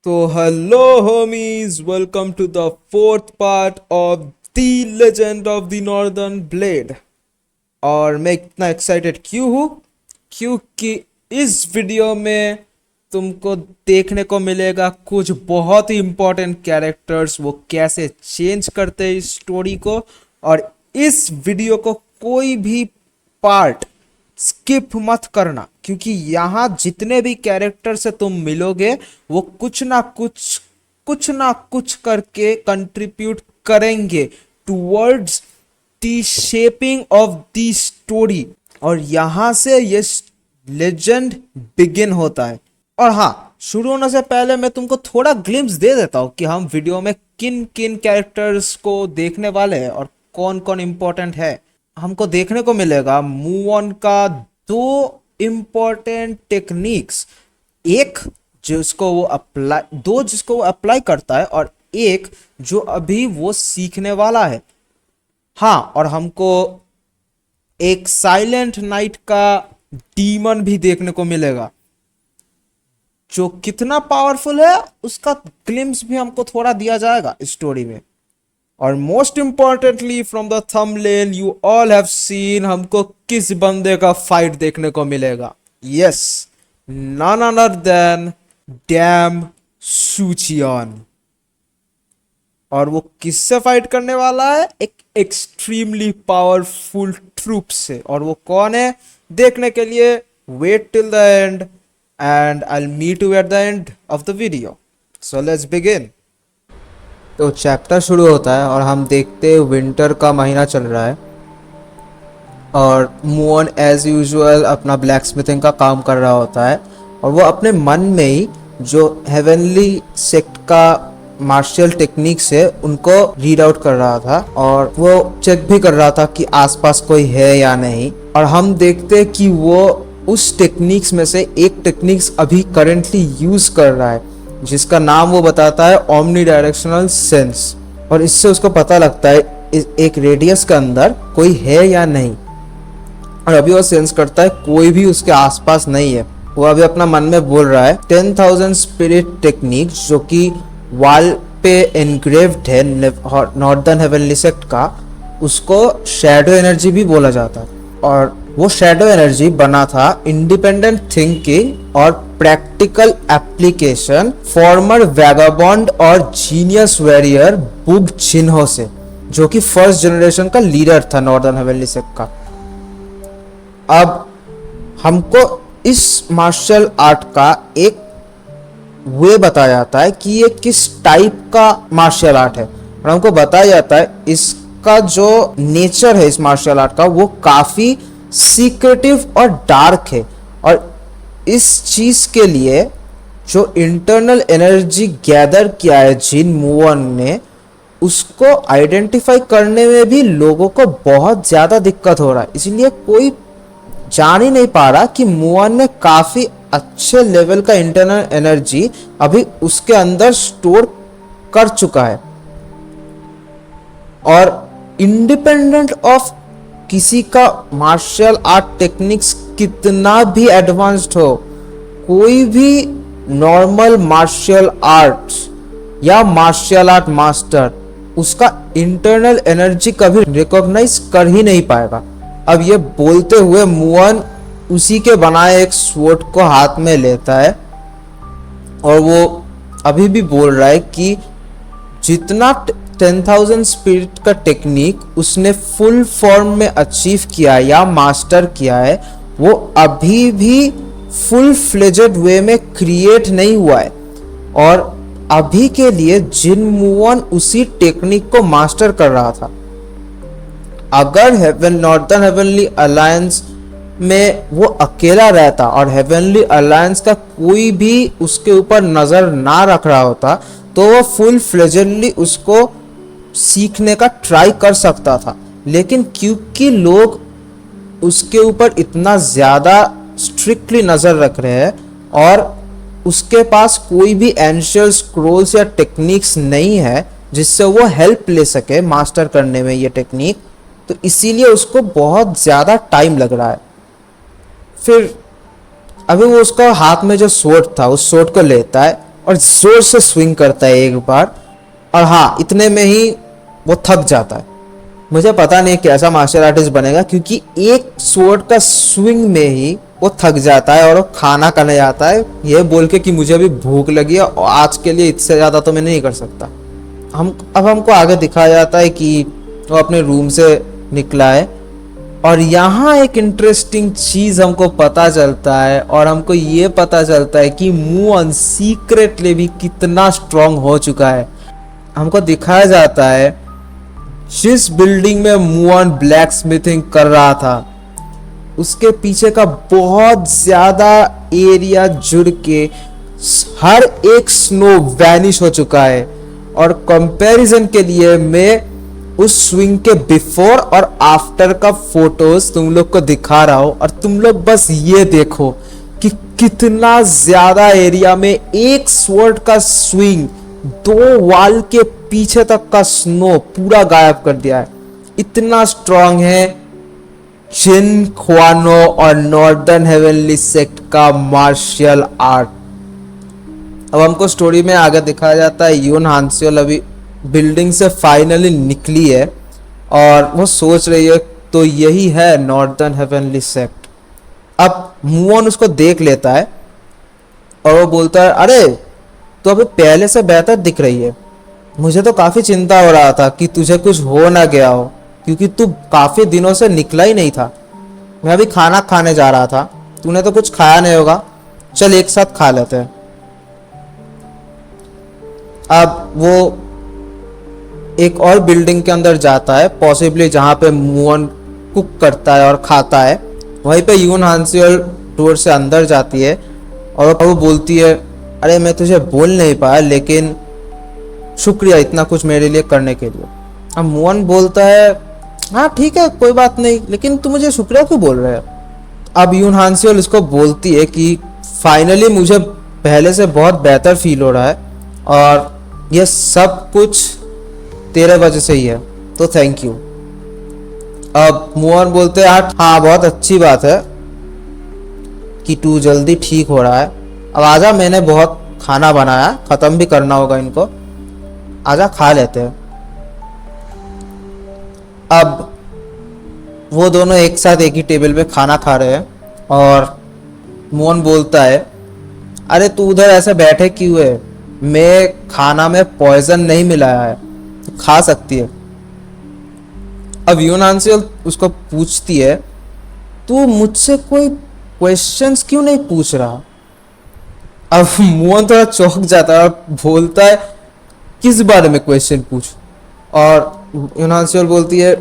तो hello homies, welcome to the fourth part of the legend of the northern blade. और मैं इतना excited क्यों हूँ? क्योंकि इस वीडियो में तुमको देखने को मिलेगा कुछ बहुत ही इम्पोर्टेंट कैरेक्टर्स, वो कैसे चेंज करते हैं इस स्टोरी को। और इस वीडियो को कोई भी पार्ट स्किप मत करना, क्योंकि यहाँ जितने भी कैरेक्टर से तुम मिलोगे वो कुछ ना कुछ करके कंट्रीब्यूट करेंगे towards the shaping of the story. और यहाँ से ये लेजेंड बिगिन होता है। और हाँ, शुरू होने से पहले मैं तुमको थोड़ा ग्लिम्स दे देता हूँ कि हम वीडियो में किन किन कैरेक्टर्स को देखने वाले हैं और कौन कौन इंपॉर्टेंट है। हमको देखने को मिलेगा मूव ऑन का दो इम्पोर्टेंट टेक्निक्स, एक जिसको वो अप्लाई करता है और एक जो अभी वो सीखने वाला है। हाँ, और हमको एक साइलेंट नाइट का डीमन भी देखने को मिलेगा, जो कितना पावरफुल है उसका ग्लिम्स भी हमको थोड़ा दिया जाएगा इस स्टोरी में। और most importantly from the thumbnail you all have seen, हमको किस बंदे का फाइट देखने को मिलेगा। Yes, none other than Dam Suchian. और वो किससे फाइट करने वाला है? एक एक्सट्रीमली पावरफुल ट्रूप से। और वो कौन है? देखने के लिए wait till the end and I will meet you at the end of the video. So let's begin. तो चैप्टर शुरू होता है और हम देखते हैं विंटर का महीना चल रहा है और मून एज यूजुअल अपना ब्लैक स्मिथिंग का काम कर रहा होता है। और वो अपने मन में ही जो हेवनली सेक्ट का मार्शल टेक्निक्स है उनको रीड आउट कर रहा था और वो चेक भी कर रहा था कि आसपास कोई है या नहीं। और हम देखते हैं कि वो उस टेक्निक्स में से एक टेक्निक्स अभी करेंटली यूज कर रहा है, जिसका नाम वो बताता है ओमनी डायरेक्शनल सेंस। और इससे उसको पता लगता है एक रेडियस के अंदर कोई है या नहीं। और अभी वो सेंस करता है कोई भी उसके आसपास नहीं है। वो अभी अपना मन में बोल रहा है 10,000 स्पिरिट टेक्निक, जो कि वॉल पे एनग्रेव्ड है नॉर्दर्न हेवनली सेक्ट का, उसको शैडो एनर्जी भी बोला जाता है। और वो शैडो एनर्जी बना था इंडिपेंडेंट थिंकिंग और प्रैक्टिकल एप्लीकेशन फॉर्मर वैगाबॉन्ड और जीनियस वॉरियर बुग चिन्हो से, जो कि फर्स्ट जनरेशन का लीडर था नॉर्दर्न हेवनली सेक्ट का। अब हमको इस मार्शल आर्ट का एक वे बताया जाता है कि ये किस टाइप का मार्शल आर्ट है। और हमको बताया जाता है इसका जो नेचर है इस मार्शल आर्ट का, वो काफ़ी सीक्रेटिव और डार्क है। और इस चीज़ के लिए जो इंटरनल एनर्जी गैदर किया है जिन मूवन ने, उसको आइडेंटिफाई करने में भी लोगों को बहुत ज़्यादा दिक्कत हो रहा है। इसलिए कोई जान ही नहीं पा रहा कि मूवन ने काफ़ी अच्छे लेवल का इंटरनल एनर्जी अभी उसके अंदर स्टोर कर चुका है। और इंडिपेंडेंट ऑफ किसी का मार्शल आर्ट टेक्निक्स कितना भी एडवांस्ड हो, कोई भी नॉर्मल मार्शल आर्ट्स या मार्शल आर्ट मास्टर उसका इंटरनल एनर्जी कभी रिकॉग्नाइज कर ही नहीं पाएगा। अब ये बोलते हुए मूवन उसी के बनाए एक स्वॉर्ड को हाथ में लेता है और वो अभी भी बोल रहा है कि जितना 10,000 स्पिरिट का टेक्निक उसने फुल फॉर्म में अचीव किया या मास्टर किया है, वो अभी भी फुल फ्लेजेड वे में क्रिएट नहीं हुआ है। और अभी के लिए जिन मूवन उसी टेक्निक को मास्टर कर रहा था। अगर नॉर्दर्न हेवनली अलायंस में वो अकेला रहता और हेवनली अलायंस का कोई भी उसके ऊपर नजर ना रख रहा होता, तो वो फुल फ्लेजेडली उसको सीखने का ट्राई कर सकता था। लेकिन क्योंकि लोग उसके ऊपर इतना ज़्यादा स्ट्रिक्टली नज़र रख रहे हैं और उसके पास कोई भी एंशियल स्क्रोल्स या टेक्निक्स नहीं है जिससे वो हेल्प ले सके मास्टर करने में ये टेक्निक, तो इसीलिए उसको बहुत ज़्यादा टाइम लग रहा है। फिर अभी वो उसका हाथ में जो स्वॉर्ड था उस स्वॉर्ड को लेता है और जोर से स्विंग करता है एक बार, और हाँ इतने में ही वो थक जाता है। मुझे पता नहीं कैसा मार्शल आर्टिस्ट बनेगा, क्योंकि एक स्वॉर्ड का स्विंग में ही वो थक जाता है और वो खाना खाने जाता है, ये बोल के कि मुझे अभी भूख लगी है और आज के लिए इससे ज़्यादा तो मैं नहीं कर सकता। अब हमको आगे दिखाया जाता है कि वो अपने रूम से निकला है, और यहाँ एक इंटरेस्टिंग चीज़ हमको पता चलता है, और हमको ये पता चलता है कि मुअन सीक्रेटली भी कितना स्ट्रांग हो चुका है। हमको दिखाया जाता है जिस बिल्डिंग में मुअन ब्लैक स्मिथिंग कर रहा था उसके पीछे का बहुत ज्यादा एरिया जुड़ के हर एक स्नो वैनिश हो चुका है। और कंपैरिजन के लिए मैं उस स्विंग के बिफोर और आफ्टर का फोटोज तुम लोग को दिखा रहा हूं, और तुम लोग बस ये देखो कि कितना ज्यादा एरिया में एक स्वॉर्ड का स्विंग 2 वॉल के पीछे तक का स्नो पूरा गायब कर दिया है। इतना स्ट्रांग है जिन ख्वानो और नॉर्दर्न हेवनली सेक्ट का मार्शल आर्ट। अब हमको स्टोरी में आगे दिखाया जाता है यून हांसियोल अभी बिल्डिंग से फाइनली निकली है और वो सोच रही है तो यही है नॉर्दर्न हेवनली सेक्ट। अब मुअन उसको देख लेता है और वो बोलता है, अरे तो अभी पहले से बेहतर दिख रही है। मुझे तो काफी चिंता हो रहा था कि तुझे कुछ हो ना गया हो, क्योंकि तू काफी दिनों से निकला ही नहीं था। मैं अभी खाना खाने जा रहा था, तूने तो कुछ खाया नहीं होगा, चल एक साथ खा लेते हैं। अब वो एक और बिल्डिंग के अंदर जाता है, पॉसिबली जहां पे मुअन कुक करता है और खाता है। वहीं पे यून हांसियोल डोर से अंदर जाती है और वो बोलती है, अरे मैं तुझे बोल नहीं पाया, लेकिन शुक्रिया इतना कुछ मेरे लिए करने के लिए। अब मुअन बोलता है, हाँ ठीक है कोई बात नहीं, लेकिन तू मुझे शुक्रिया क्यों बोल रहे हो। अब यून हांसियोल उसको बोलती है कि फाइनली मुझे पहले से बहुत बेहतर फील हो रहा है और ये सब कुछ तेरे वजह से ही है, तो थैंक यू। अब मुअन बोलते हैं, हाँ बहुत अच्छी बात है कि तू जल्दी ठीक हो रहा है। अब आजा, मैंने बहुत खाना बनाया, खत्म भी करना होगा इनको, आजा खा लेते हैं। अब वो दोनों एक साथ एक ही टेबल पे खाना खा रहे हैं और मुअन बोलता है, अरे तू उधर ऐसे बैठे क्यों है, मैं खाना में पॉइजन नहीं मिलाया है, तो खा सकती है। अब यून हांसियोल उसको पूछती है, तू मुझसे कोई क्वेश्चंस क्यों नहीं पूछ रहा। अब मुअन थोड़ा चौंक जाता है और बोलता है, किस बारे में क्वेश्चन पूछ। और यून हांसियोल बोलती है,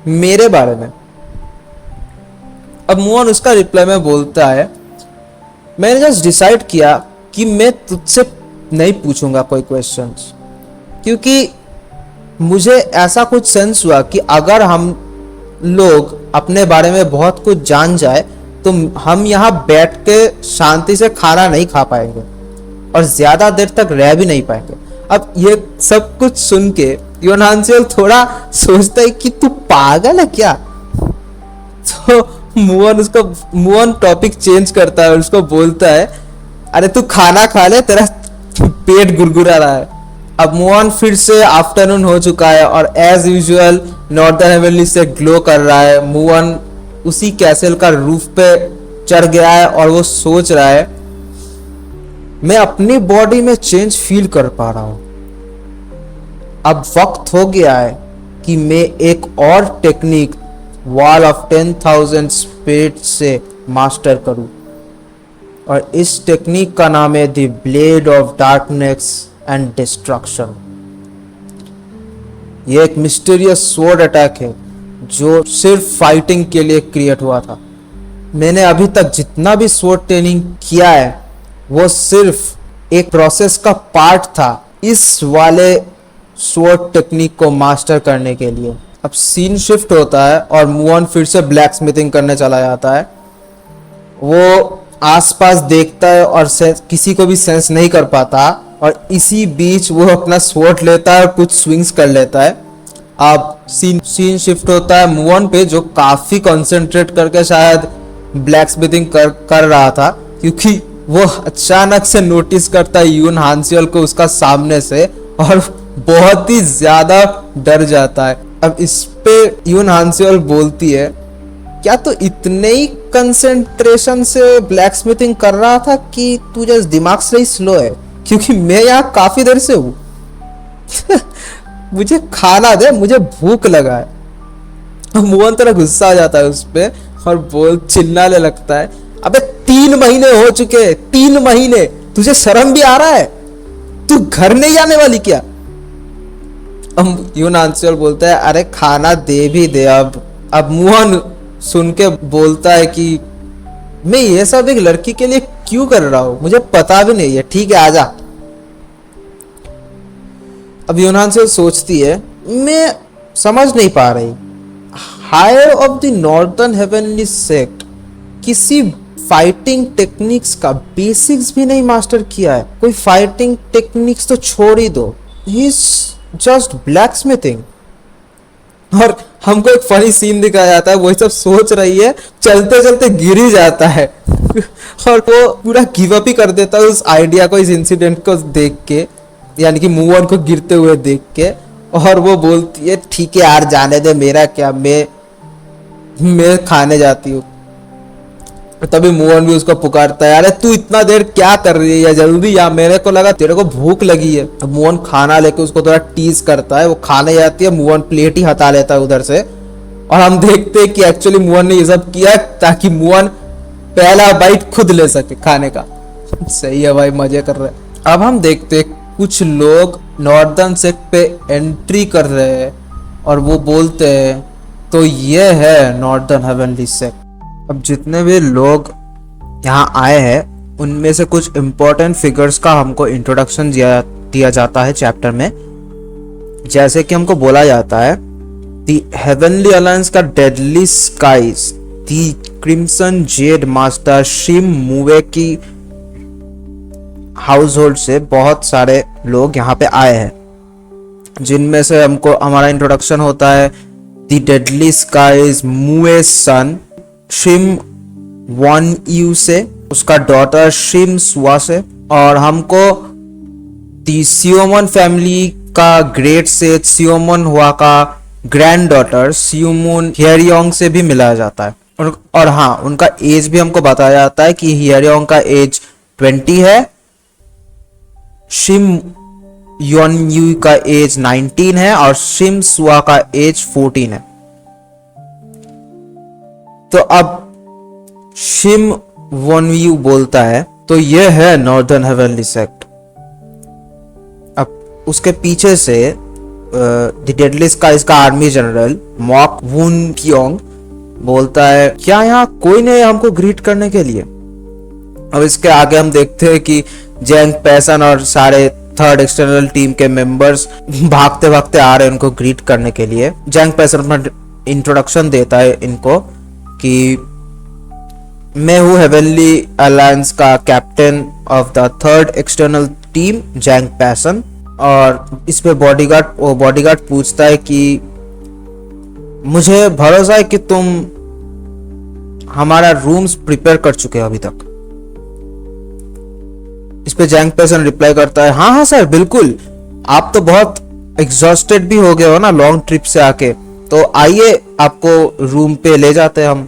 मेरे बारे में। अब मुअन उसका रिप्लाई में बोलता है, मैंने जस्ट डिसाइड किया कि मैं तुझसे नहीं पूछूंगा कोई क्वेश्चंस, क्योंकि मुझे ऐसा कुछ सेंस हुआ कि अगर हम लोग अपने बारे में बहुत कुछ जान जाए तो हम यहाँ बैठ के शांति से खाना नहीं खा पाएंगे और ज्यादा देर तक रह भी नहीं पाएंगे। अब ये सब कुछ सुन के यून हांसियोल थोड़ा सोचता है कि तू पागल है क्या। तो मुअन टॉपिक चेंज करता है और उसको बोलता है, अरे तू खाना खा ले, तेरा पेट गुरगुरा रहा है। अब मुअन फिर से आफ्टरनून हो चुका है और एज यूजुअल नॉर्दर्न हेवनली से ग्लो कर रहा है। मुअन उसी कैसल का रूफ पे चढ़ गया है और वो सोच रहा है, मैं अपनी बॉडी में चेंज फील कर पा रहा हूं। अब वक्त हो गया है कि मैं एक और टेक्निक वॉल ऑफ 10,000 स्पिरिट से मास्टर करूं, और इस टेक्निक का नाम है the blade of darkness and destruction. यह एक मिस्टीरियस स्वॉर्ड अटैक है जो सिर्फ फाइटिंग के लिए क्रिएट हुआ था। मैंने अभी तक जितना भी स्वॉर्ड ट्रेनिंग किया है वो सिर्फ एक प्रोसेस का पार्ट था इस वाले स्वॉर्ड टेक्निक को मास्टर करने के लिए। अब सीन शिफ्ट होता है और मुअन फिर से ब्लैक स्मिथिंग करने चला जाता है। वो आसपास देखता है और किसी को भी सेंस नहीं कर पाता, और इसी बीच वो अपना स्वॉर्ड लेता है और कुछ स्विंग्स कर लेता है। अब सीन शिफ्ट होता है मुअन पे, जो काफी कंसंट्रेट करके शायद ब्लैक स्मिथिंग कर रहा था, क्योंकि वो अचानक से नोटिस करता है यून हांसियल को उसका सामने से, और बहुत ही ज्यादा डर जाता है। अब इस पे यून हांसियल बोलती है, क्या तू इतने ही कंसंट्रेशन से ब्लैक स्मिथिंग कर रहा था कि तुझे दिमाग से ही स्लो है, क्योंकि मैं यहाँ काफी देर से हूँ। मुझे खाना दे, मुझे भूख लगा है। मोहन तरह गुस्सा आ जाता है उस पे और बोल चिल्लाने लगता है, अबे 3 महीने हो चुके, 3 महीने, तुझे शर्म भी आ रहा है? तू घर नहीं आने वाली क्या? अब यून आंसर बोलता है, अरे खाना दे भी दे अब। अब मोहन सुन के बोलता है कि मैं ये सब एक लड़की के लिए क्यों कर रहा हूं, मुझे पता भी नहीं है, ठीक है आजा। अब यूनान से सोचती है, मैं समझ नहीं पा रही, heir of the northern heavenly sect किसी फाइटिंग टेक्निक्स का बेसिक्स भी नहीं मास्टर किया है। कोई फाइटिंग टेक्निक्स तो छोड़ ही दो, he is just black smithing. और हमको एक फनी सीन दिखाया जाता है, वही सब सोच रही है, चलते चलते गिर ही जाता है। और वो पूरा गिव अप ही कर देता है उस आइडिया को, इस इंसिडेंट को देख के, यानी कि मूव ऑन को गिरते हुए देख के। और वो बोलती है, ठीक है यार जाने दे, मेरा क्या, मैं खाने जाती हूँ। तभी मोहन भी उसको पुकारता है, अरे तू इतना देर क्या कर रही है, जल्दी या, मेरे को लगा तेरे को भूख लगी है। अब मोहन खाना लेके उसको थोड़ा टीज करता है, वो खाने जाती है, मोहन प्लेट ही हटा लेता है उधर से। और हम देखते हैं कि एक्चुअली मोहन ने ये सब किया ताकि मोहन पहला बाइट खुद ले सके खाने का। सही है भाई, मजे कर रहे हैं। अब हम देखते हैं कुछ लोग नॉर्दर्न सेक्ट पे एंट्री कर रहे हैं और वो बोलते हैं, तो ये है नॉर्दर्न हेवनली सेक्ट। अब जितने भी लोग यहाँ आए हैं उनमें से कुछ इम्पोर्टेंट फिगर्स का हमको इंट्रोडक्शन दिया जाता है चैप्टर में। जैसे कि हमको बोला जाता है, द हेवनली अलायंस का deadly skies, the crimson jade master Shim Muwe की हाउस होल्ड से बहुत सारे लोग यहाँ पे आए हैं, जिनमें से हमको हमारा इंट्रोडक्शन होता है the deadly skies Muwe Sun Shim Wan Yu से, उसका डॉटर शिम सुआ से, और हमको दी सियोमन फैमिली का ग्रेट से सियोमन हुआ का ग्रैंड डॉटर सियोमुन हियरियोंग से भी मिलाया जाता है। और हाँ, उनका एज भी हमको बताया जाता है कि हियरियोंग का एज 20 है, शिम योन यू का एज 19 है और शिम सुआ का एज 14 है। तो अब शिम वन यू बोलता है, तो ये है नॉर्दर्न हेवनली सेक्ट। अब उसके पीछे से द डेडली स्काइज का आर्मी जनरल मॉक वुन क्योंग बोलता है, क्या यहाँ कोई नहीं हमको ग्रीट करने के लिए? अब इसके आगे हम देखते हैं कि जेंग पैसन और सारे थर्ड एक्सटर्नल टीम के मेंबर्स भागते भागते आ रहे हैं उनको ग्रीट करने के लिए। जेंग पैसन अपना इंट्रोडक्शन देता है इनको कि मैं हूँ हेवनली अलायंस का captain of the third external team Zeng Paisan. और इस पे बॉडीगार्ड पूछता है कि मुझे भरोसा है कि तुम हमारा रूम्स प्रिपेयर कर चुके हो अभी तक। इस पे जेंग पैसन रिप्लाई करता है, हाँ हाँ सर बिल्कुल, आप तो बहुत एग्जॉस्टेड भी हो गए हो ना लॉन्ग ट्रिप से आके, तो आइए आपको रूम पे ले जाते हैं हम।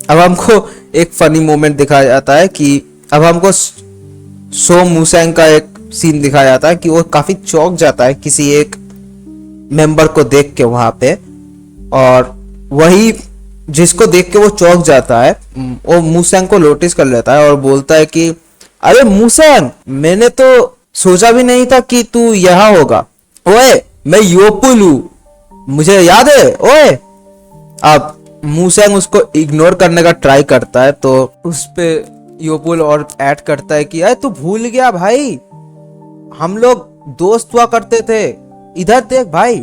अब हमको एक फनी मोमेंट दिखाया जाता है कि अब हमको सो मुसेंग का एक सीन दिखाया जाता है कि वो काफी चौंक जाता है किसी एक मेंबर को देख के वहां पे, और वही जिसको देख के वो चौंक जाता है वो मुसेंग को नोटिस कर लेता है और बोलता है कि अरे मुसेंग, मैंने तो सोचा भी नहीं था कि तू यहाँ होगा। ओए मैं योपुल हूँ, मुझे याद है ओए। अब मुसेंग उसको इग्नोर करने का ट्राई करता है, तो उस पे योपुल और ऐड करता है कि अरे तू भूल गया भाई, हम लोग दोस्त हुआ करते थे, इधर देख भाई।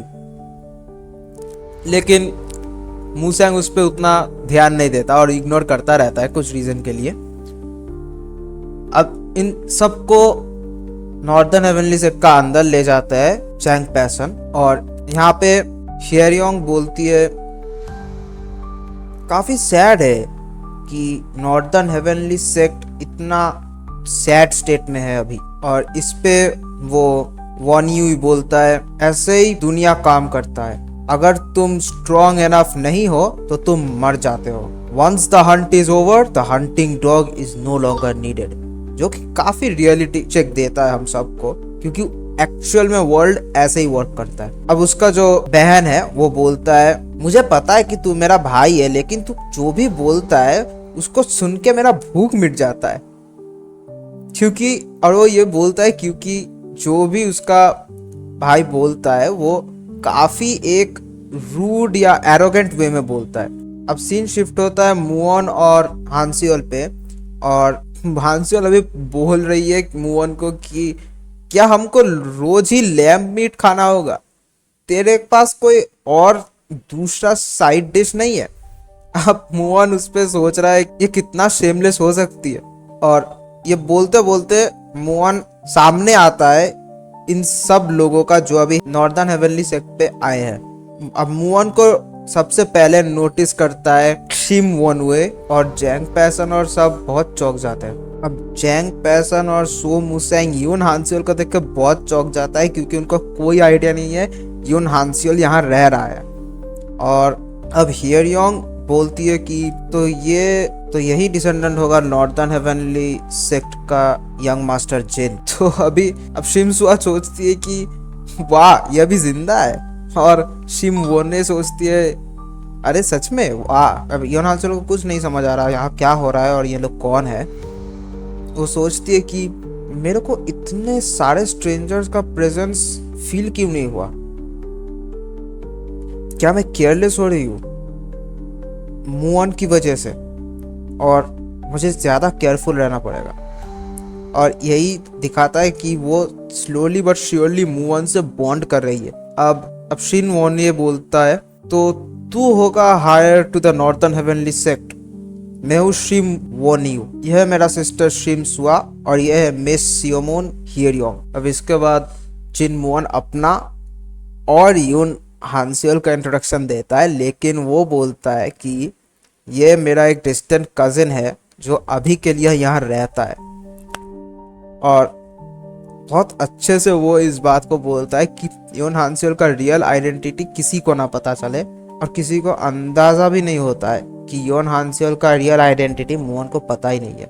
लेकिन मुसेंग उस पे उतना ध्यान नहीं देता और इग्नोर करता रहता है कुछ रीजन के लिए। अब इन सबको नॉर्दर्न हेवनली सेक्ट का अंदर ले जाता है जेंग पैसन, और यहाँ पे हियरियोंग बोलती है, काफी सैड है कि नॉर्दर्न हेवनली सेक्ट इतना सैड स्टेट में है अभी। और इस पे वो वॉन यू बोलता है, ऐसे ही दुनिया काम करता है, अगर तुम स्ट्रॉन्ग एनफ नहीं हो तो तुम मर जाते हो। Once the hunt is over the hunting dog is no longer needed, जो कि काफी रियलिटी चेक देता है हम सबको, क्योंकि एक्चुअल में वर्ल्ड ऐसे ही वर्क करता है। अब उसका जो बहन है वो बोलता है, मुझे पता है कि तू मेरा भाई है, लेकिन तू जो भी बोलता है उसको सुन के मेरा भूख मिट जाता है। क्योंकि और वो ये बोलता है क्योंकि जो भी उसका भाई बोलता है वो काफी एक रूड या एरोगेंट वे में बोलता है। अब सीन शिफ्ट होता है मुओन और हांसियोल पे, और हांसियोल अभी बोल रही है मुओन को कि क्या हमको रोज ही लैम्ब मीट खाना होगा, तेरे पास कोई और दूसरा साइड डिश नहीं है। अब मुओन उस पे सोच रहा है ये कितना शेमलेस हो सकती है, और ये बोलते बोलते मुओन सामने आता है इन सब लोगों का जो अभी नॉर्दर्न हेवनली सेक्ट पे आए हैं। अब मुओन को सबसे पहले नोटिस करता है शिम वोनवे, और जैंग पैसन और सब बहुत चौंक जाते हैं। अब जैंग पैसन और सो मुसेंग यून हांसियोल को देख के बहुत चौंक जाता है, क्योंकि उनको कोई आइडिया नहीं है यून हांसियोल यहाँ रह रहा है। और अब हियरयोंग बोलती है कि तो यही डिसेंडेंट होगा नॉर्दर्न हेवनली सेक्ट का यंग मास्टर जिन। तो अब शिमसुआ सोचती है कि वाह ये अभी जिंदा है, और शिम वोने सोचती है अरे सच में वाह। अब योन हांसियोल को कुछ नहीं समझ आ रहा यहाँ क्या हो रहा है और ये लोग कौन है। वो सोचती है कि मेरे को इतने सारे स्ट्रेंजर्स का प्रेजेंस फील क्यों नहीं हुआ, क्या मैं केयरलेस हो रही हूँ मुओन की वजह से, और मुझे ज्यादा केयरफुल रहना पड़ेगा। और यही दिखाता है कि वो स्लोली बट श्योरली मुओन से बॉन्ड कर रही है। अब शिन वोन ये बोलता है, तो तू होगा heir to the northern heavenly sect, मैं हूँ शिम वोनियू, यह है मेरा सिस्टर शिम सुआ, और यह है मिस सियोमोन हियरयोंग। अब इसके बाद जिन मुओन अपना और यून हांसियोल का इंट्रोडक्शन देता है, लेकिन वो बोलता है कि ये मेरा एक डिस्टेंट कजिन है जो अभी के लिए यहाँ रहता है। और बहुत अच्छे से वो इस बात को बोलता है कि यून हांसियोल का रियल आइडेंटिटी किसी को ना पता चले, और किसी को अंदाजा भी नहीं होता है कि योन हांसियोल का रियल आइडेंटिटी मुओन को पता ही नहीं है।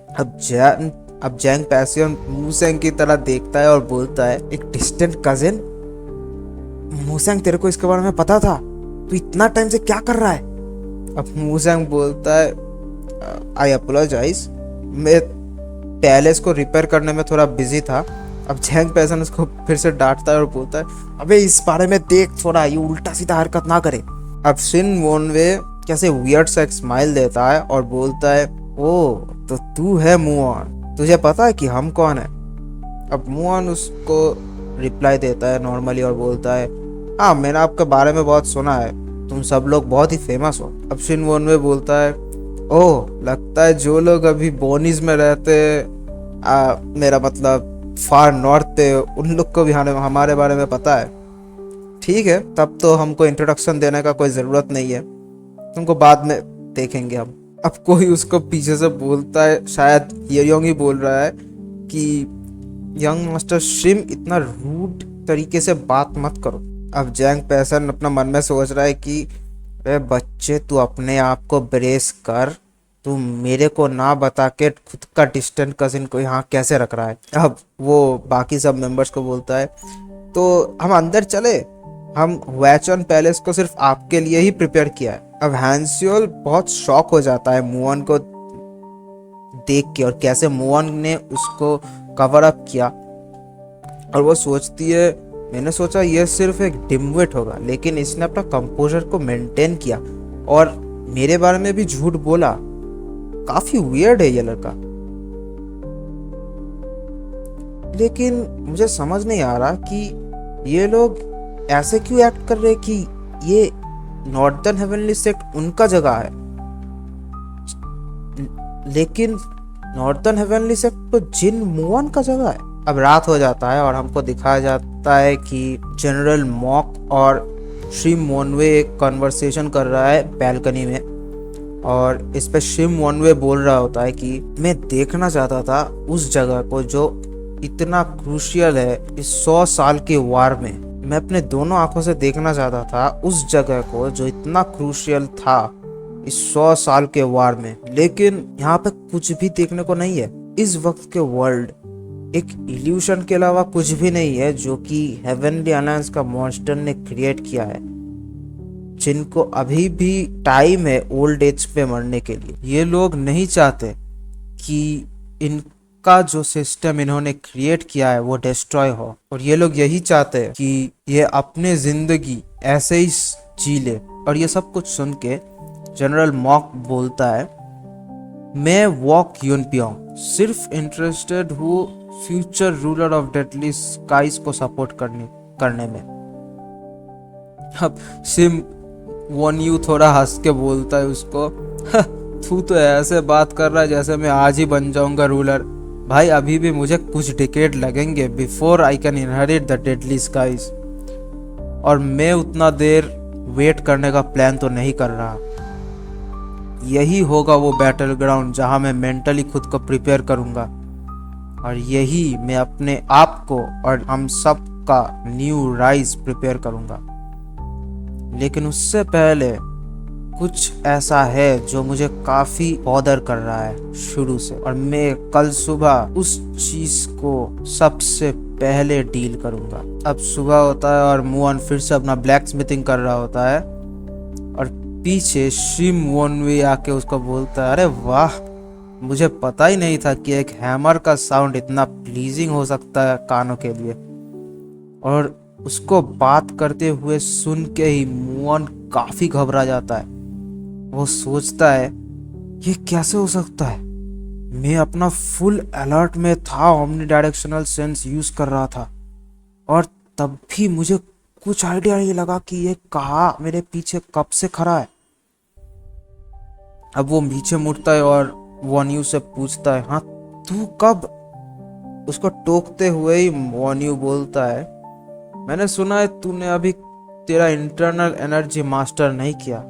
अब जैंग पैसियन मुसेंग की तरह देखता है और बोलता है, एक डिस्टेंट कजिन? मुसेंग तेरे को इसके बारे में पता था? तू इतना टाइम से क्या कर रहा है? अब मुसेंग बोलता है, आई अपोलोजाइज, मैं पैलेस को रिपेयर करने में थोड़ा बिजी था। अब जैंग पैसन उसको फिर से डांटता है और बोलता है, अबे इस बारे में देख थोड़ा, ये उल्टा सीधा हरकत ना करे। अब शिन वोनवे कैसे वियर्ड सा एक स्माइल देता है और बोलता है, ओ तो तू है मुओन, तुझे पता है कि हम कौन है? अब मुओन उसको रिप्लाई देता है नॉर्मली और बोलता है, हाँ मैंने आपके बारे में बहुत सुना है, तुम सब लोग बहुत ही फेमस हो। अब शिन वोनवे बोलता है, ओह लगता है जो लोग अभी बोनीज में रहते मेरा मतलब फार नॉर्थ पे, उन लोग को भी हमारे बारे में पता है। ठीक है, तब तो हमको इंट्रोडक्शन देने का कोई ज़रूरत नहीं है, तुमको बाद में देखेंगे हम। अब कोई उसको पीछे से बोलता है, शायद हियरयोंग ही बोल रहा है कि यंग मास्टर शिम इतना रूड तरीके से बात मत करो। अब जैंग पैसन अपना मन में सोच रहा है कि अरे बच्चे तू अपने आप को ब्रेस कर, तू मेरे को ना बता के खुद का डिस्टेंट कजिन को यहाँ कैसे रख रहा है। अब वो बाकी सब मेंबर्स को बोलता है, तो हम अंदर चले, हम वैचन पैलेस को सिर्फ आपके लिए ही प्रिपेयर किया है। अब हांसियोल बहुत शॉक हो जाता है मुओन को देख के, और कैसे मुओन ने उसको कवर अप किया। और वो सोचती है, मैंने सोचा ये सिर्फ एक डिमविट होगा, लेकिन इसने अपना कंपोजर को मेंटेन किया और मेरे बारे में भी झूठ बोला। काफी वियर्ड है ये लड़का। लेकिन मुझे समझ नहीं आ रहा कि ये लोग ऐसे क्यों एक्ट कर रहे कि ये नॉर्दर्न हेवनली सेक्ट उनका जगह है, लेकिन नॉर्दर्न हेवनली सेक्ट तो जिन मुओन का जगह है। अब रात हो जाता है और हमको दिखाया जाता है कि जनरल मॉक और श्री मोनवे एक कन्वर्सेशन कर रहा है बैल्कनी में। और इस पे शिम वनवे बोल रहा होता है कि मैं देखना चाहता था उस जगह को जो इतना क्रूशियल है इस 100 साल के वार में। मैं अपने दोनों आंखों से देखना चाहता था उस जगह को जो इतना क्रूशियल था इस 100 साल के वार में, लेकिन यहाँ पे कुछ भी देखने को नहीं है। इस वक्त के वर्ल्ड एक इल्यूशन के अलावा कुछ भी नहीं है जो कि हेवनली अलायंस का मॉन्स्टर ने क्रिएट किया है, जिनको अभी भी टाइम है ओल्ड एज पे मरने के लिए। ये लोग नहीं चाहते कि इनका जो सिस्टम इन्होंने क्रिएट किया है वो डिस्ट्रॉय हो, और ये लोग यही चाहते हैं कि ये अपने जिंदगी ऐसे ही जी ले। और ये सब कुछ सुन के जनरल मॉक बोलता है, मैं वॉक यूनपियोंग सिर्फ इंटरेस्टेड हूँ future ruler of deadly skies को सपोर्ट करने में। अब सिम वॉन्यू थोड़ा हंस के बोलता है उसको, तू तो ऐसे बात कर रहा है जैसे मैं आज ही बन जाऊंगा रूलर। भाई अभी भी मुझे कुछ डिकेड लगेंगे before I can inherit the deadly skies, और मैं उतना देर वेट करने का प्लान तो नहीं कर रहा। यही होगा वो बैटल ग्राउंड जहां मैं मेंटली खुद को प्रिपेयर करूंगा, और यही मैं अपने आप को और हम सब का न्यू राइज प्रिपेयर करूंगा। लेकिन उससे पहले कुछ ऐसा है जो मुझे काफी बॉदर कर रहा है शुरू से, और मैं कल सुबह उस चीज को सबसे पहले डील करूंगा। अब सुबह होता है और मुआन फिर से अपना ब्लैक स्मिथिंग कर रहा होता है, और पीछे शिम वोनवे आके उसको बोलता है, अरे वाह, मुझे पता ही नहीं था कि एक हैमर का साउंड इतना प्लीजिंग हो सकता है कानों के लिए। और उसको बात करते हुए सुन के ही मुआन काफी घबरा जाता है। वो सोचता है ये कैसे हो सकता है, मैं अपना फुल अलर्ट में था, ओमनी डायरेक्शनल सेंस यूज कर रहा था, और तब भी मुझे कुछ आइडिया नहीं लगा कि ये कहाँ मेरे पीछे कब से खड़ा है। अब वो पीछे मुड़ता है और वॉन्यू से पूछता है, हाँ तू कब? उसको टोकते हुए ही वॉन्यू बोलता है, मैंने सुना है तूने अभी तेरा इंटरनल एनर्जी मास्टर नहीं किया,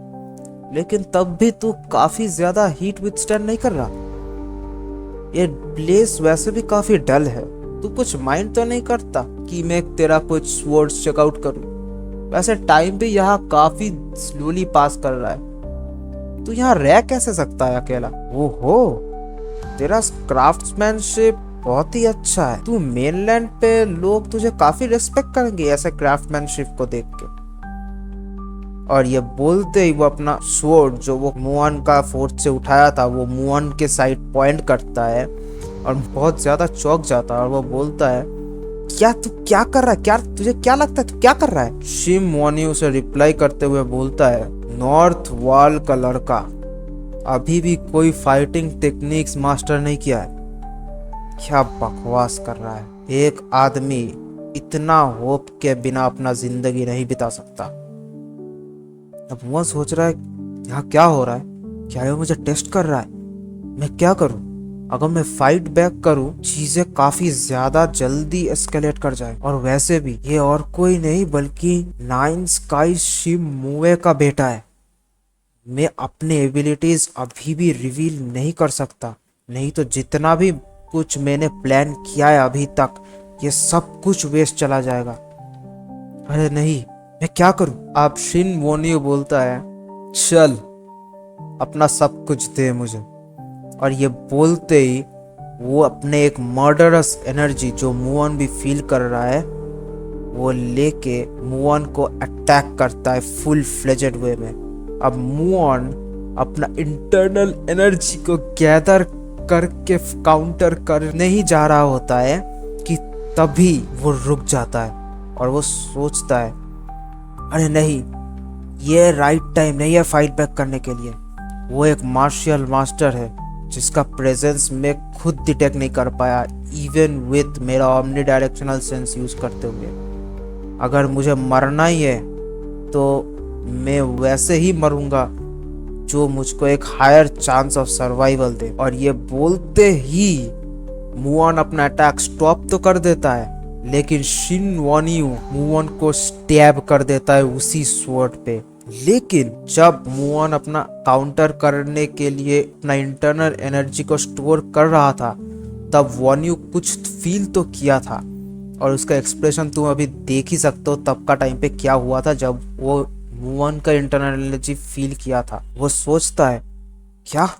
लेकिन तब भी तू काफी ज्यादा हीट विथस्टैंड नहीं कर रहा। ये प्लेस वैसे भी काफी डल है, तू कुछ माइंड तो नहीं करता कि मैं तेरा कुछ स्वर्ड्स चेकआउट करूं? वैसे टाइम भी यहाँ काफी स्लोली पास कर रहा है, तू यहाँ रह कैसे सकता है अकेला? ओहो, तेरा क्राफ्ट्समैनशिप बहुत ही अच्छा है, तू मेनलैंड पे लोग तुझे काफी रिस्पेक्ट करेंगे ऐसे क्राफ्ट्समैनशिप को देख के। और ये बोलते ही वो अपना स्वॉर्ड जो वो मुआन का फोर्ट से उठाया था वो मुआन के साइड पॉइंट करता है, और बहुत ज्यादा चौंक जाता है, और वो बोलता है, क्या तू क्या कर रहा है? क्या तुझे क्या लगता है तू क्या कर रहा है? शिम मोनी उसे रिप्लाई करते हुए बोलता है, नॉर्थ वॉल का लड़का अभी भी कोई फाइटिंग टेक्निक्स मास्टर नहीं किया है। क्या बकवास कर रहा है, एक आदमी इतना होप के बिना अपना जिंदगी नहीं बिता सकता। अब वो सोच रहा है यहाँ क्या हो रहा है, क्या ये मुझे टेस्ट कर रहा है? मैं क्या करूं? अगर मैं फाइट बैक करूं चीजें काफी ज्यादा जल्दी एस्केलेट कर जाए, और वैसे भी ये और कोई नहीं बल्कि नाइन स्काई शिम मूवे का बेटा है। मैं अपने एबिलिटीज अभी भी रिवील नहीं कर सकता, नहीं तो जितना भी कुछ मैंने प्लान किया है अभी तक ये सब कुछ वेस्ट चला जाएगा। अरे नहीं, मैं क्या करूं? आप शिन वोनियो बोलता है, चल अपना सब कुछ दे मुझे। और ये बोलते ही वो अपने एक मर्डरस एनर्जी जो मुआन भी फील कर रहा है वो लेके मुआन को अटैक करता है फुल फ्लेजेड वे में। अब मुआन अपना इंटरनल एनर्जी को गैदर करके काउंटर करने ही जा रहा होता है कि तभी वो रुक जाता है, और वो सोचता है, अरे नहीं, ये राइट टाइम नहीं है फाइट बैक करने के लिए। वो एक मार्शियल मास्टर है जिसका प्रेजेंस मैं खुद डिटेक्ट नहीं कर पाया इवन विथ मेरा ओमनी डायरेक्शनल सेंस यूज करते हुए। अगर मुझे मरना ही है तो मैं वैसे ही मरूंगा जो मुझको एक हायर चांस ऑफ सर्वाइवल दे। और ये बोलते ही मुआन अपना अटैक स्टॉप तो कर देता है, लेकिन शिन वोनियो मुआन को स्टैब कर देता है उसी स्वॉर्ड पे, लेकिन जब मुअन अपना काउंटर करने के लिए अपना इंटरनल एनर्जी को स्टोर कर रहा था, तब वॉन यू कुछ फील तो किया था, और उसका एक्सप्रेशन तुम अभी देख ही सकते हो तब का टाइम पे क्या हुआ था जब वो मुअन का इंटरनल एनर्जी फील किया था। वो सोचता है क्या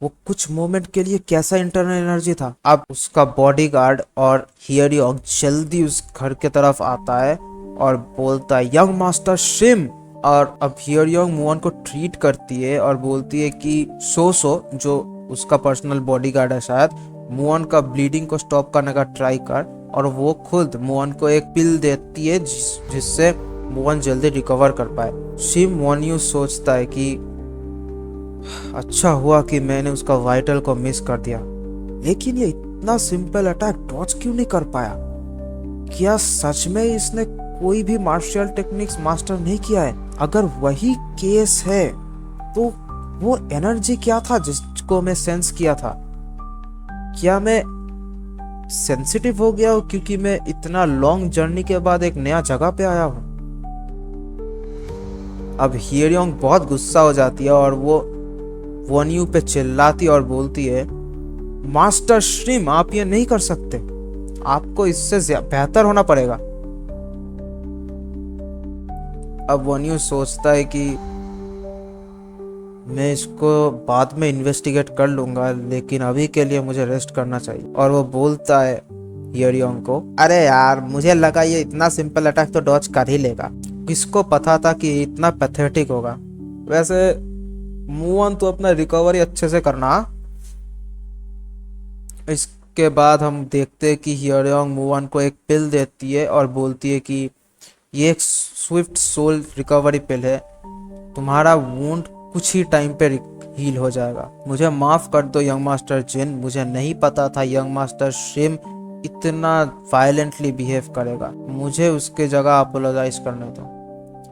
वो कुछ मोमेंट के लिए कैसा इंटरनल एनर्जी था। अब उसका बॉडीगार्ड और हियरियोंग जल्दी उस घर के तरफ आता है और बोलता है यंग मास्टर शिम। और अब हियरियोंग मुअन को ट्रीट करती है और बोलती है कि सोसो, जो उसका पर्सनल बॉडीगार्ड है शायद, मुअन का ब्लीडिंग को स्टॉप करने का ट्राई कर, और वो खुद मुअन को एक पिल देती है जिससे मुअन जल्दी रिकवर कर पाए। शिम वॉन यू सोचता है कि अच्छा हुआ कि मैंने उसका वाइटल को मिस कर दिया, लेकिन ये इतना सिंपल अटैक डॉज क्यों नहीं कर पाया? क्या सच में इसने कोई भी मार्शियल टेक्निक्स मास्टर नहीं किया है? अगर वही केस है तो वो एनर्जी क्या था जिसको मैं सेंस किया था? क्या मैं सेंसिटिव हो गया हूँ क्योंकि मैं इतना लॉन्ग जर्नी के बाद एक नया जगह पे आया हूँ? अब हियरियोंग बहुत गुस्सा हो जाती है और वो वॉन यू पे चिल्लाती और बोलती है मास्टर श्रीम, आप ये नहीं कर सकते, आपको इससे बेहतर होना पड़ेगा। अब वॉन यू सोचता है कि मैं इसको बाद में इन्वेस्टिगेट कर लूंगा, लेकिन अभी के लिए मुझे रेस्ट करना चाहिए। और वो बोलता है हियरियोंग को, अरे यार मुझे लगा ये इतना सिंपल अटैक तो डॉज कर ही लेगा, किसको पता था कि इतना पैथेटिक होगा। वैसे मुअन तो अपना रिकवरी अच्छे से करना। इसके बाद हम देखते हैं कि हियरियोंग मुअन को एक पिल देती है और बोलती है कि ये एक स्विफ्ट सोल रिकवरी पिल है, तुम्हारा वुंड कुछ ही टाइम पे हील हो जाएगा। मुझे माफ कर दो यंग मास्टर जिन, मुझे नहीं पता था यंग मास्टर शिम इतना वायलेंटली बिहेव करेगा, मुझे उसके जगह अपोलोजाइज करने दो।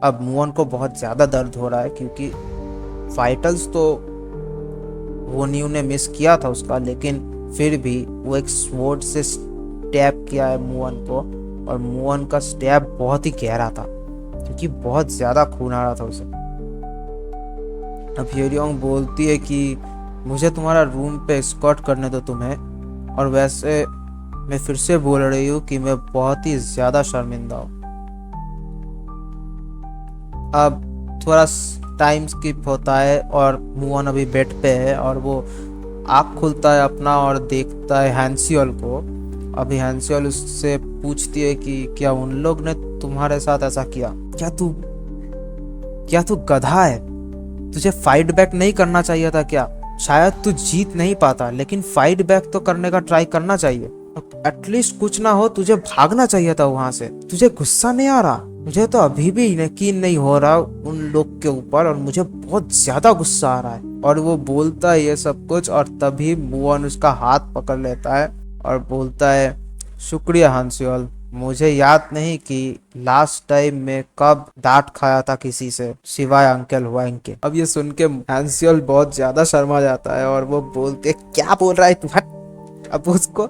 अब मुअन को बहुत ज्यादा दर्द हो रहा है क्योंकि फाइटल्स तो वॉन यू ने मिस किया था उसका, लेकिन फिर भी वो एक स्वॉर्ड से स्टैब किया है मुअन को, और मुअन का स्टैब बहुत ही गहरा था क्योंकि बहुत ज्यादा खून आ रहा था उसे। अब हियरियोंग बोलती है कि मुझे तुम्हारा रूम पे एस्कॉर्ट करने दो तुम्हें, और वैसे मैं फिर से बोल रही हूँ कि मैं बहुत ही ज्यादा शर्मिंदा हूँ। अब थोड़ा टाइम स्किप होता है और मुअन अभी बेड पे है और वो आँख खुलता है अपना और देखता है हैंसियोल को। अभी हैंसियोल उससे पूछती है कि क्या उन लोग ने तुम्हारे साथ ऐसा किया? क्या तू गधा है? तुझे फाइट बैक नहीं करना चाहिए था क्या? शायद तू जीत नहीं पाता, लेकिन फाइट बैक तो करने का ट्राई करना चाहिए। एटलीस्ट कुछ ना हो तुझे भागना चाहिए था वहां से। तुझे गुस्सा नहीं आ रहा? मुझे तो अभी भी यकीन नहीं हो रहा उन लोग के ऊपर, और मुझे बहुत ज्यादा गुस्सा आ रहा है। और वो बोलता है ये सब कुछ, और तभी मुअन उसका हाथ पकड़ लेता है और बोलता है शुक्रिया हांसियोल, मुझे याद नहीं कि लास्ट टाइम मैं कब डांट खाया था किसी से सिवाय अंकल वांग के। अब ये सुन के हांसियोल बहुत ज्यादा शर्मा जाता है और वो बोलते क्या बोल रहा है तू, हट। अब उसको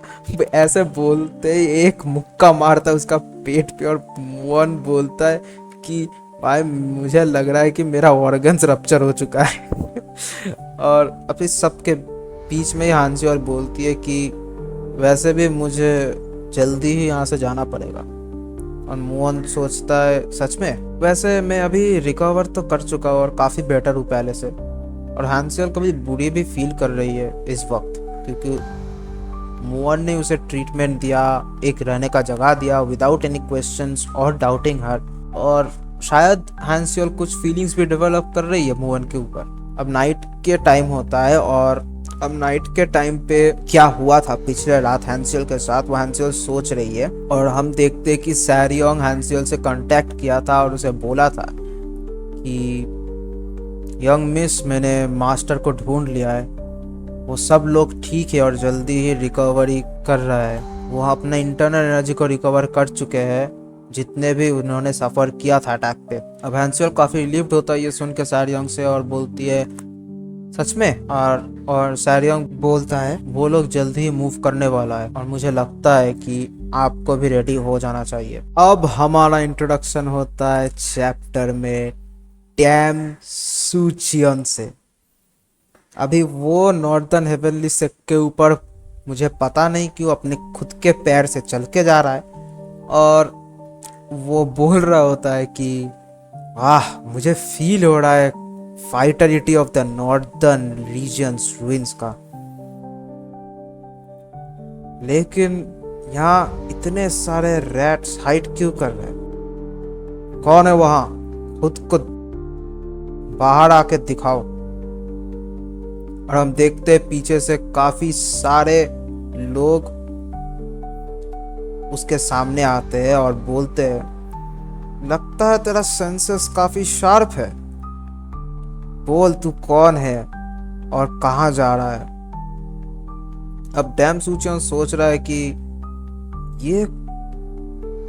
ऐसे बोलते ही एक मुक्का मारता है उसका पेट पे, और मुअन बोलता है कि भाई मुझे लग रहा है कि मेरा ऑर्गन्स रप्चर हो चुका है। और अब इस सब के बीच में ही हांसियोल बोलती है कि वैसे भी मुझे जल्दी ही यहाँ से जाना पड़ेगा। और मुअन सोचता है सच में? वैसे मैं अभी रिकवर तो कर चुका हूँ और काफ़ी बेटर हूँ पहले से। और हांसियोल कभी बुरी भी फील कर रही है इस वक्त, क्योंकि मुअन ने उसे ट्रीटमेंट दिया, एक रहने का जगह दिया विदाउट एनी क्वेश्चंस और डाउटिंग हर, और शायद हांसियोल कुछ फीलिंग्स भी डेवलप कर रही है मुअन के ऊपर। अब नाइट के टाइम होता है, और अब नाइट के टाइम पे क्या हुआ था पिछले रात हांसियोल के साथ वो हांसियोल सोच रही है। और हम देखते हैं कि सैरियोंग हांसियोल से कांटेक्ट किया था और उसे बोला था कि यंग मिस, मैंने मास्टर को ढूंढ लिया है, वो सब लोग ठीक है और जल्दी ही रिकवरी कर रहा है। वो अपना इंटरनल एनर्जी को रिकवर कर चुके हैं जितने भी उन्होंने सफ़र किया था अटैक पे। अब हैंसियोल काफ़ी रिलीव्ड होता है ये सुन के सैरियोंग से, और बोलती है सच में? और सैरियोंग बोलता है वो लोग जल्दी ही मूव करने वाला है और मुझे लगता है कि आपको भी रेडी हो जाना चाहिए। अब हमारा इंट्रोडक्शन होता है चैप्टर में डैम सूचियन से। अभी वो नॉर्दर्न हेवनली सेक्ट के ऊपर मुझे पता नहीं क्यों अपने खुद के पैर से चल के जा रहा है, और वो बोल रहा होता है कि मुझे फील हो रहा है fatality of the northern regions ruins का। लेकिन यहाँ इतने सारे रैट्स हाइड क्यों कर रहे हैं? कौन है वहां? खुद को बाहर आके दिखाओ। और हम देखते हैं पीछे से काफी सारे लोग उसके सामने आते हैं और बोलते हैं, लगता है तेरा सेंसेस काफी शार्प है, बोल तू कौन है और कहाँ जा रहा है। अब डैम सूचियन सोच रहा है कि ये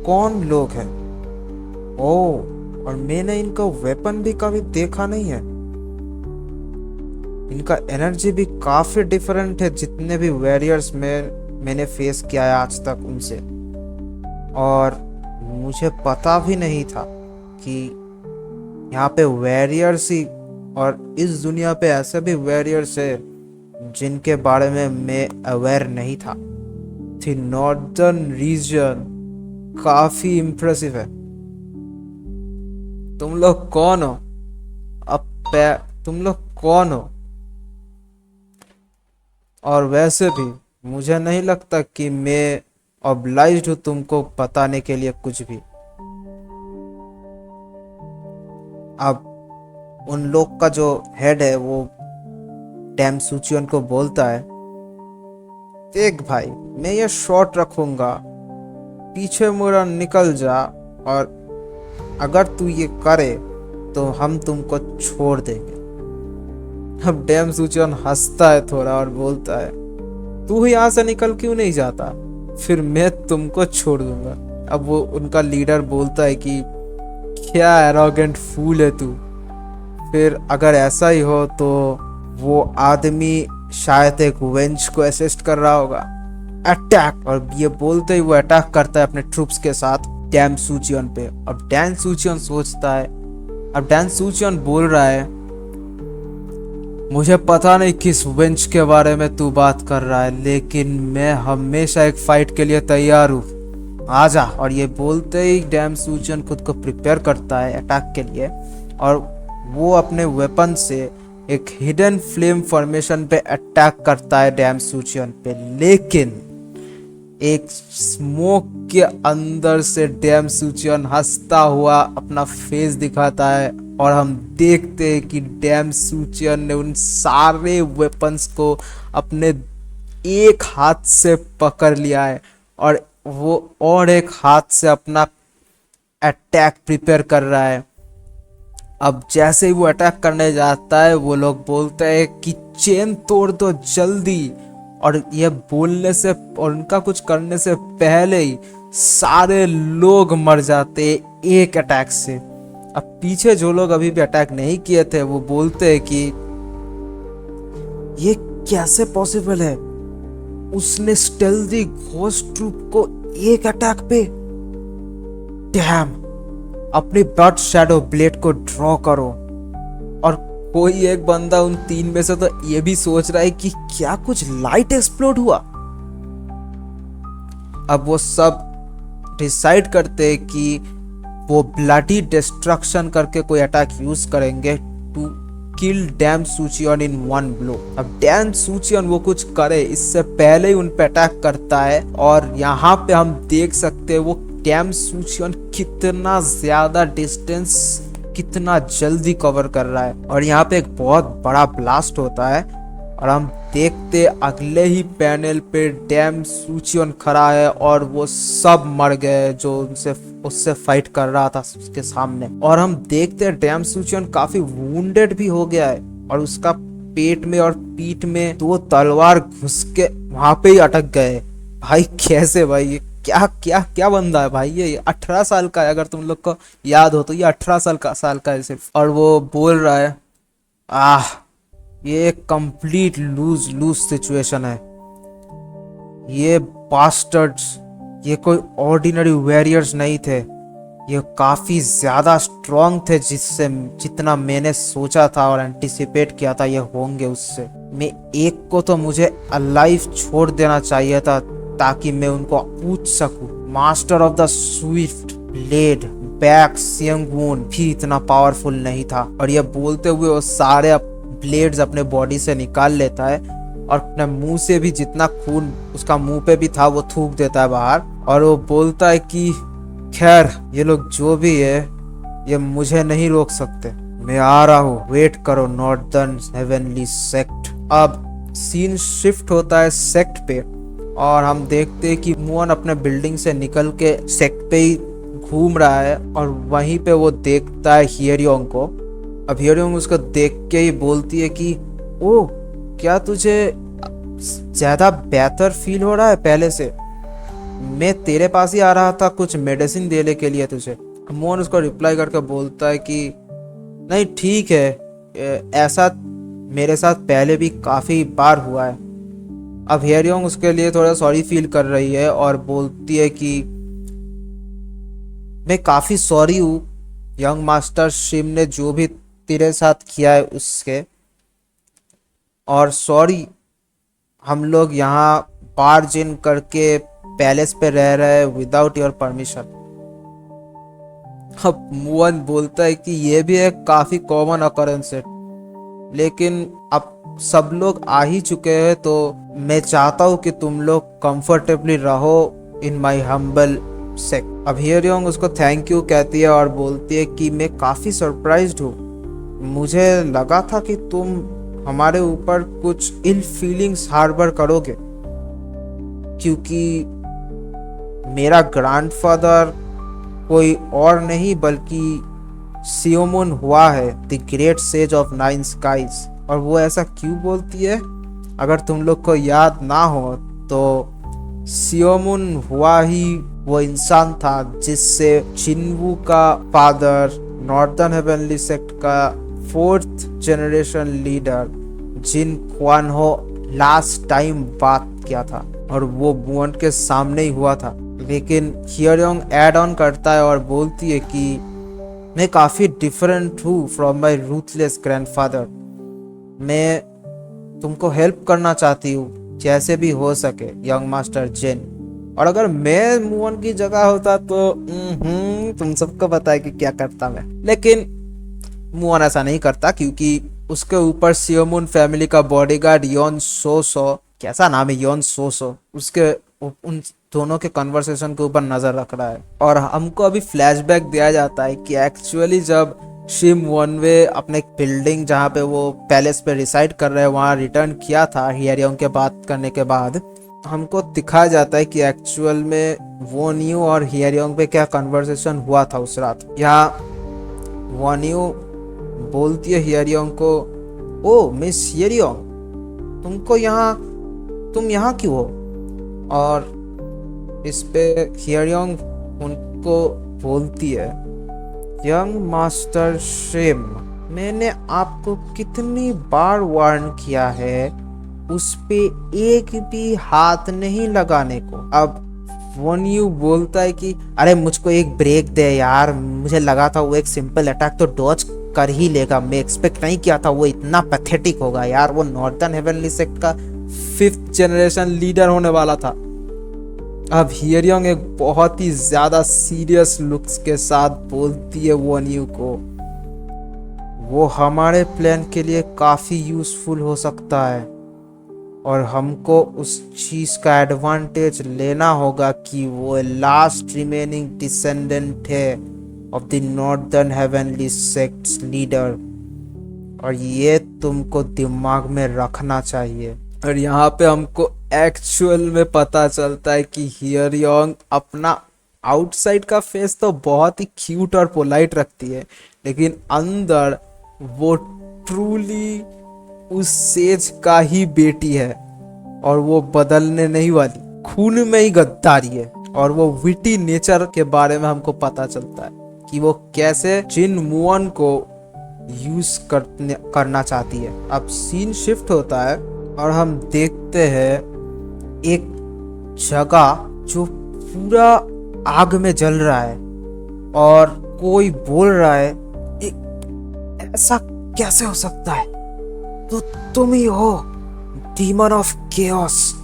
कौन लोग हैं। ओह, और मैंने इनका वेपन भी कभी देखा नहीं है। इनका एनर्जी भी काफी डिफरेंट है जितने भी वॉरियर्स में मैंने फेस किया है आज तक उनसे। और मुझे पता भी नहीं था कि यहाँ पे वॉरियर्स ही, और इस दुनिया पे ऐसे भी वॉरियर्स है जिनके बारे में मैं अवेयर नहीं था। थी नॉर्दर्न रीजन काफी इम्प्रेसिव है। तुम लोग कौन हो? तुम लोग कौन हो? और वैसे भी मुझे नहीं लगता कि मैं ऑब्लाइज्ड हूं तुमको बताने के लिए कुछ भी। अब उन लोग का जो हेड है वो डैम सूचियन को बोलता है, देख भाई, मैं ये शॉट रखूंगा, पीछे मुड़ा निकल जा, और अगर तू ये करे तो हम तुमको छोड़ देंगे। अब डैम सूचियन हंसता है थोड़ा और बोलता है, तू यहाँ से निकल क्यों नहीं जाता, फिर मैं तुमको छोड़ दूंगा। अब वो उनका लीडर बोलता है कि क्या एरोगेंट फूल है तू, फिर अगर ऐसा ही हो तो वो आदमी शायद एक वेंच को असिस्ट कर रहा होगा, अटैक। और ये बोलते ही वो अटैक करता है अपने ट्रूप्स के साथ डैम सूचियन पे। अब डैम सूचियन सोचता है, अब डैम सूचियन बोल रहा है, मुझे पता नहीं किस वेंच के बारे में तू बात कर रहा है, लेकिन मैं हमेशा एक फाइट के लिए तैयार हूँ, आजा। और ये बोलते ही डैम सूचियन खुद को प्रिपेयर करता है अटैक के लिए, और वो अपने वेपन से एक हिडन फ्लेम फॉर्मेशन पे अटैक करता है डैम सूचियन पे। लेकिन एक स्मोक के अंदर से डैम सूचियन हंसता हुआ अपना फेस दिखाता है, और हम देखते हैं कि डैम सूचियन ने उन सारे वेपन्स को अपने एक हाथ से पकड़ लिया है, और वो और एक हाथ से अपना अटैक प्रिपेयर कर रहा है। अब जैसे ही वो अटैक करने जाता है, वो लोग बोलते हैं कि चेन तोड़ दो जल्दी, और ये बोलने से और उनका कुछ करने से पहले ही सारे लोग मर जाते हैं एक अटैक से। अब पीछे जो लोग अभी भी अटैक नहीं किए थे वो बोलते हैं कि ये कैसे पॉसिबल है, उसने स्टेल्दी घोस्ट ट्रूप को एक अटैक पे। डैम, अपनी ब्लड शैडो ब्लेड को ड्रॉ करो। और कोई एक बंदा उन तीन में से तो ये भी सोच रहा है कि क्या कुछ लाइट एक्सप्लोड हुआ। अब वो सब डिसाइड करते हैं कि वो ब्लडी डिस्ट्रक्शन करके कोई अटैक यूज करेंगे to kill Dam Suchian in one blow. अब डैम सूचियन वो कुछ करे इससे पहले ही उन पे अटैक करता है, और यहाँ पे हम देख सकते हैं वो डैम सूचियन कितना ज्यादा डिस्टेंस कितना जल्दी कवर कर रहा है। और यहाँ पे एक बहुत बड़ा ब्लास्ट होता है, और हम देखते अगले ही पैनल पे डैम सूचियन खड़ा है, और वो सब मर गए जो उससे फाइट कर रहा था उसके सामने। और हम देखते हैं डैम सूचियन काफी वुंडेड भी हो गया है, और उसका पेट में और पीठ में दो तलवार घुस के वहां पे ही अटक गए। भाई कैसे भाई, ये क्या क्या क्या बंदा है भाई, ये 18 साल का है, अगर तुम लोग को याद हो तो ये 18 साल का है सिर्फ। और वो बोल रहा है, ये एक कंप्लीट लूज सिचुएशन है, ये बास्टर्ड्स ये कोई ऑर्डिनरी वॉरियर्स नहीं थे, ये काफी ज्यादा स्ट्रॉन्ग थे जिससे जितना मैंने सोचा था और एंटिसिपेट किया था ये होंगे उससे। मैं एक को तो मुझे अलाइव छोड़ देना चाहिए था ताकि मैं उनको पूछ सकूं। Master of the swift blade Baek Seongwoon भी इतना पावरफुल नहीं था। और ये बोलते हुए वो सारे ब्लेड्स अपने बॉडी से निकाल लेता है और अपने मुंह से भी जितना खून उसका मुंह पे भी था वो थूक देता है बाहर। और वो बोलता है कि खैर ये लोग जो भी है ये मुझे नहीं रोक सकते, मैं आ रहा हूँ, वेट करो नॉर्दर्न हेवनली सेक्ट। अब सीन शिफ्ट होता है सेक्ट पे और हम देखते हैं कि मुअन अपने बिल्डिंग से निकल के सेक्ट पे ही घूम रहा है और वहीं पे वो देखता है हियरियोंग को। अब हियरियोंग उसको देख के ही बोलती है कि ओ क्या तुझे ज्यादा बेहतर फील हो रहा है पहले से? मैं तेरे पास ही आ रहा था कुछ मेडिसिन देने के लिए तुझे। मोहन उसको रिप्लाई करके बोलता है कि नहीं ठीक है, ऐसा मेरे साथ पहले भी काफी बार हुआ है। अब हेरियोंग उसके लिए थोड़ा सॉरी फील कर रही है और बोलती है कि मैं काफी सॉरी हूँ यंग मास्टर शिम ने जो भी तेरे साथ किया है उसके, और सॉरी हम लोग यहाँ बार्ज इन करके पैलेस पे रह रहे हैं विदाउट योर परमिशन। अब मुअन बोलता है कि ये भी एक काफी कॉमन अकरेंस है, लेकिन अब सब लोग आ ही चुके हैं तो मैं चाहता हूँ कि तुम लोग कंफर्टेबली रहो इन माय हम्बल सेक्ट। अब हियरियोंग उसको थैंक यू कहती है और बोलती है कि मैं काफी सरप्राइज्ड हूँ, मुझे लगा था कि तुम हमारे ऊपर कुछ इल फीलिंग्स हार्बर करोगे, क्योंकि मेरा ग्रैंडफादर कोई और नहीं बल्कि सियोमुन हुआ है, the great sage of nine skies. और वो ऐसा क्यों बोलती है? अगर तुम लोग को याद ना हो तो सियोमुन हुआ ही वो इंसान था जिससे चिनवू का फादर नॉर्दर्न हेवनली सेक्ट का 4th जनरेशन लीडर जिन क्वानहो लास्ट टाइम बात किया था, और वो मुअन के सामने ही हुआ था। लेकिन हियरियोंग ऐड ऑन करता है और बोलती है कि मैं काफी डिफरेंट हूँ फ्रॉम माय रूथलेस ग्रैंडफादर, मैं तुमको हेल्प करना चाहती हूँ जैसे भी हो सके यंग मास्टर जिन। और अगर मैं मुअन की जगह होता तो तुम सबको पता है कि क्या करता मैं। लेकिन मुअन ऐसा नहीं करता क्योंकि उसके ऊपर सियोमुन फैमिली का बॉडीगार्ड योन सोसो, कैसा नाम है योन सोसो, उसके उन दोनों के कन्वर्सेशन के ऊपर नजर रख रहा है। और हमको अभी फ्लैशबैक दिया जाता है कि एक्चुअली जब शिम वनवे अपने बिल्डिंग जहाँ पे वो पैलेस पे रिसाइड कर रहे हैं वहाँ रिटर्न किया था हियरियोंग के बात करने के बाद, हमको दिखाया जाता है कि एक्चुअल में वो न्यू और हियरियोंग पे क्या कन्वर्सेशन हुआ था उस रात। यहाँ वो न्यू बोलती है हियरियोंग को, ओ मिस हियरियोंग तुम यहाँ क्यों हो? और इस पे हियरियोंग उनको बोलती है, यंग मास्टर शिम, मैंने आपको कितनी बार वार्न किया है उस पे एक भी हाथ नहीं लगाने को। अब वन यू बोलता है कि अरे मुझको एक ब्रेक दे यार, मुझे लगा था वो एक सिंपल अटैक तो डॉज कर ही लेगा, मैं एक्सपेक्ट नहीं किया था वो इतना पैथेटिक होगा यार, वो नॉर्दर्न हेवनली सेक्ट का 5th जनरेशन लीडर होने वाला था। अब हियरियोंग एक बहुत ही ज्यादा सीरियस लुक्स के साथ बोलती है वन यू को, वो हमारे प्लान के लिए काफी यूजफुल हो सकता है और हमको उस चीज का एडवांटेज लेना होगा कि वो लास्ट रिमेनिंग डिसेंडेंट है of the northern heavenly sects leader, और ये तुमको दिमाग में रखना चाहिए। और यहाँ पे हमको एक्चुअल में पता चलता है कि हियरियोंग अपना आउटसाइड का फेस तो बहुत ही क्यूट और पोलाइट रखती है, लेकिन अंदर वो ट्रूली उस सेज का ही बेटी है और वो बदलने नहीं वाली, खून में ही गद्दारी है। और वो विटी नेचर के बारे में हमको पता चलता है कि वो कैसे जिन मुअन को यूज करना चाहती है। अब सीन शिफ्ट होता है और हम देखते हैं एक जगह जो पूरा आग में जल रहा है और कोई बोल रहा है ऐसा कैसे हो सकता है, तो तुम ही हो demon of chaos,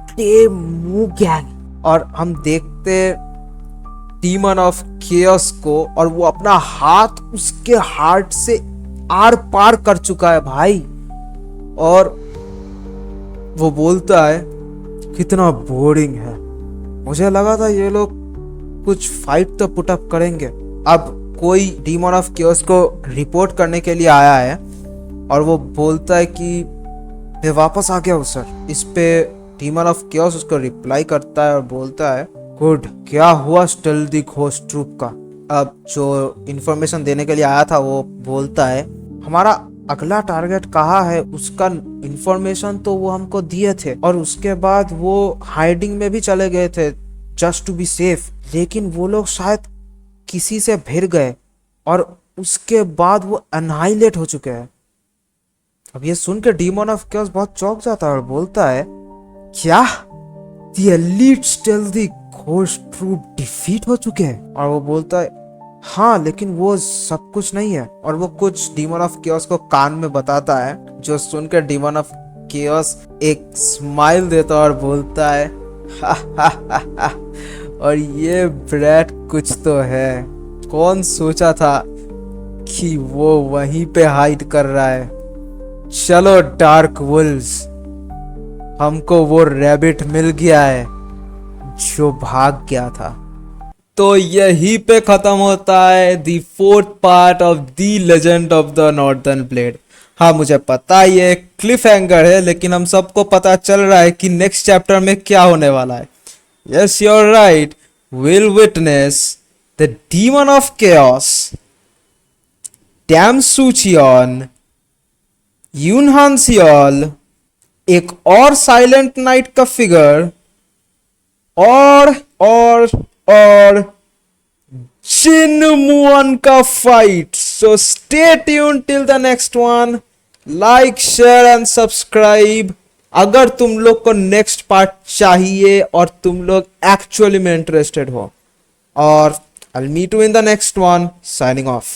Temu gang. और हम देखते डीमन ऑफ केओस को और वो अपना हाथ उसके हार्ट से आर पार कर चुका है भाई। और वो बोलता है कितना बोरिंग है, मुझे लगा था ये लोग कुछ फाइट तो पुटअप करेंगे। अब कोई डीमन ऑफ केओस को रिपोर्ट करने के लिए आया है और वो बोलता है कि मैं वापस आ गया हूँ सर। इस पे डीमन ऑफ केओस उसको रिप्लाई करता है और बोलता है गुड, क्या हुआ स्टेल्दी घोस्ट ट्रूप का। अब जो इन्फॉर्मेशन देने के लिए आया था वो बोलता है हमारा अगला टारगेट कहाँ है, उसका इन्फॉर्मेशन तो वो हमको दिए थे और उसके बाद वो हाइडिंग में भी चले गए थे जस्ट टू बी सेफ, लेकिन वो लोग शायद किसी से भिड़ गए और उसके बाद वो अनहाइलेट हो चुके हैं। अब ये सुन के डीमन ऑफ केओस बहुत चौंक जाता है और बोलता है क्या the elite stealthy ghost troop defeat हो चुके हैं। और वो बोलता है हाँ, लेकिन वो सब कुछ नहीं है। और वो कुछ डीमन ऑफ केओस को कान में बताता है, जो सुनकर डीमन ऑफ केओस एक स्माइल देता है और बोलता है हा हा हा हा, और ये ब्रैट कुछ तो है, कौन सोचा था कि वो वहीं पे हाइड कर रहा है। चलो डार्क वुल्व्स, हमको वो रैबिट मिल गया है जो भाग गया था। तो यही पे खत्म होता है the 4th part of the legend of the northern blade. हाँ, मुझे पता है ये क्लिफ हैंगर है, लेकिन हम सबको पता चल रहा है कि नेक्स्ट चैप्टर में क्या होने वाला है। Yes, you are right, will witness the demon of chaos, Dam Suchian, Yunhansial, एक और साइलेंट नाइट का फिगर, और जिनमुअन का fight. So stay tune till the next one. Like, share and subscribe अगर तुम लोग को नेक्स्ट पार्ट चाहिए और तुम लोग एक्चुअली में इंटरेस्टेड हो। और I will meet you in the next one. Signing of.